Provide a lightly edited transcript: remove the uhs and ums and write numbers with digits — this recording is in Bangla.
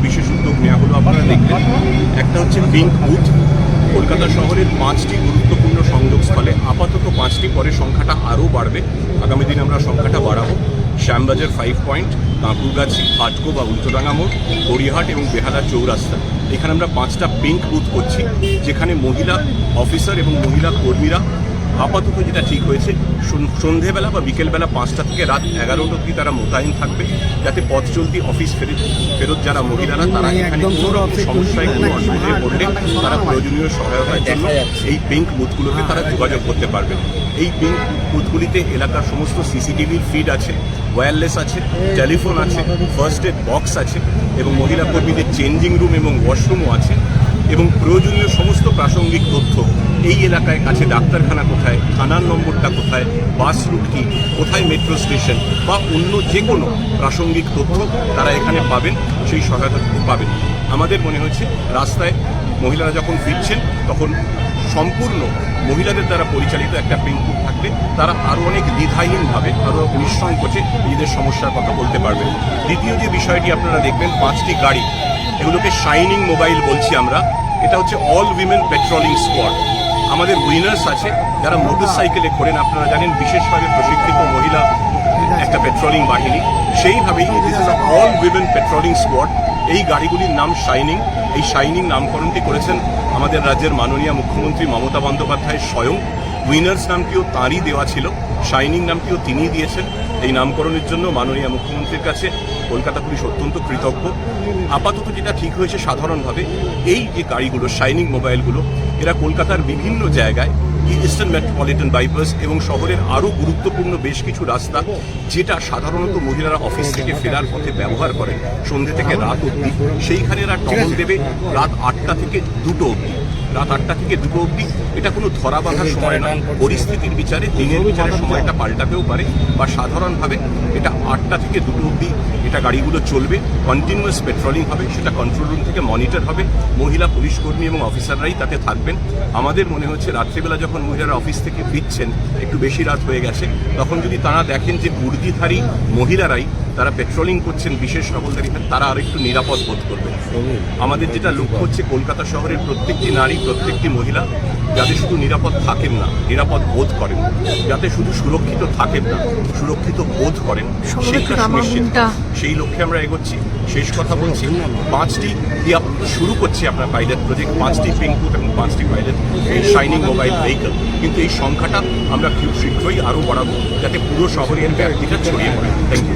বিশেষ উদ্যোগ নেওয়া হলো আপনারা দেখবেন। একটা হচ্ছে পিঙ্ক বুথ। কলকাতা শহরের 5টি গুরুত্বপূর্ণ সংযোগস্থলে আপাতত 5টি, পরে সংখ্যাটা আরও বাড়বে। আগামী দিনে আমরা সংখ্যাটা বাড়াবো। শ্যামবাজার 5 পয়েন্ট, কাঁকুরগাছি, হাটকো বা উল্টোডাঙ্গা মোড়, গড়িয়াহাট এবং বেহালা চৌরাস্তা, এখানে আমরা 5টা পিঙ্ক বুথ করছি, যেখানে মহিলা অফিসার এবং মহিলা কর্মীরা আপাতত যেটা ঠিক হয়েছে সন্ধেবেলা বা বিকেলবেলা 5টা থেকে রাত 11টা অবধি তারা মোতায়েন থাকবে, যাতে পথ চলতি অফিস ফেরত যারা মহিলারা তারা এখানে কোনো সমস্যায় কোনো অসুবিধায় পড়লে তারা প্রয়োজনীয় সহায়তার জন্য এই পিঙ্ক বুথগুলোকে তারা যোগাযোগ করতে পারবেন। এই পিঙ্ক বুথগুলিতে এলাকার সমস্ত সিসিটিভির ফিড আছে, ওয়্যারলেস আছে, টেলিফোন আছে, ফার্স্ট এড বক্স আছে এবং মহিলা কর্মীদের চেঞ্জিং রুম এবং ওয়াশরুমও আছে এবং প্রয়োজনীয় সমস্ত প্রাসঙ্গিক তথ্য, এই এলাকায় কাছে ডাক্তারখানা কোথায়, থানার নম্বরটা কোথায়, বাস রুট কি, কোথায় মেট্রো স্টেশন বা অন্য যে কোনো প্রাসঙ্গিক তথ্য তারা এখানে পাবেন, সেই সহায়তা পাবেন। আমাদের মনে হচ্ছে রাস্তায় মহিলারা যখন ফিরছেন তখন সম্পূর্ণ মহিলাদের দ্বারা পরিচালিত একটা পিঙ্ক বুথ থাকলে তারা আরও অনেক দ্বিধাহীনভাবে, আরও নিঃসংকোচে নিজেদের সমস্যার কথা বলতে পারবেন। দ্বিতীয় যে বিষয়টি আপনারা দেখবেন, 5টি গাড়ি, এগুলোকে শাইনিং মোবাইল বলছি আমরা। এটা হচ্ছে অল উইমেন পেট্রোলিং স্কোয়াড। আমাদের উইনার্স আছে যারা মোটর সাইকেলে ঘোরেন, আপনারা জানেন বিশেষভাবে প্রশিক্ষিত মহিলা একটা পেট্রোলিং বাহিনী। সেইভাবেই অল উইমেন পেট্রোলিং স্কোয়াড, এই গাড়িগুলির নাম শাইনিং। এই শাইনিং নামকরণটি করেছেন আমাদের রাজ্যের মাননীয় মুখ্যমন্ত্রী মমতা বন্দ্যোপাধ্যায় স্বয়ং। উইনার্স নামটিও তাঁরই দেওয়া ছিল, শাইনিং নামটিও তিনিই দিয়েছেন। এই নামকরণের জন্য মাননীয় মুখ্যমন্ত্রীর কাছে কলকাতা পুলিশ অত্যন্ত কৃতজ্ঞ। আপাতত যেটা ঠিক হয়েছে সাধারণভাবে, এই যে গাড়িগুলো শাইনিং মোবাইলগুলো, এরা কলকাতার বিভিন্ন জায়গায় ইস্টার্ন মেট্রোপলিটন বাইপাস এবং শহরের আরও গুরুত্বপূর্ণ বেশ কিছু রাস্তা, যেটা সাধারণত মহিলারা অফিস থেকে ফেরার পথে ব্যবহার করেন সন্ধ্যে থেকে রাত অবধি, সেইখানে এরা টহল দেবে রাত 8টা থেকে 2টো অবধি। রাত 8টা থেকে 2টো অবধি এটা কোনো ধরা বাঁধার সময় নয়, পরিস্থিতির বিচারে দিনের বিচারে সময়টা পাল্টাতেও পারে, বা সাধারণভাবে এটা 8টা থেকে 2টো অবধি এটা গাড়িগুলো চলবে, কন্টিনিউয়াস পেট্রোলিং হবে, সেটা কন্ট্রোল রুম থেকে মনিটর হবে, মহিলা পুলিশ কর্মী এবং অফিসাররাই তাতে থাকবেন। আমাদের মনে হচ্ছে রাত্রিবেলা যখন মহিলারা অফিস থেকে ফিরছেন, একটু বেশি রাত হয়ে গেছে, তখন যদি তারা দেখেন যে উর্দিধারী মহিলারাই তারা পেট্রোলিং করছেন বিশেষ নজরদারি, তারা আর একটু নিরাপদ বোধ করবেন। আমাদের যেটা লক্ষ্য হচ্ছে কলকাতা শহরের প্রত্যেকটি নারী, প্রত্যেকটি মহিলা যাতে শুধু নিরাপদ থাকেন না, নিরাপদ বোধ করেন, যাতে শুধু সুরক্ষিত থাকেন না, সুরক্ষিত বোধ করেন, সেইটা সুনিশ্চিত, সেই লক্ষ্যে আমরা এগোচ্ছি। শেষ কথা বলছি, 5টি শুরু করছি আপনার পাইলট প্রজেক্ট, 5টি পিঙ্ক বুথ এবং 5টি পাইলট এই শাইনিং মোবাইল ভেহিকল। কিন্তু এই সংখ্যাটা আমরা খুব শীঘ্রই আরও বাড়াবো, যাতে পুরো শহরের ব্যাপ্তিটা ছড়িয়ে পড়ে। Thank you.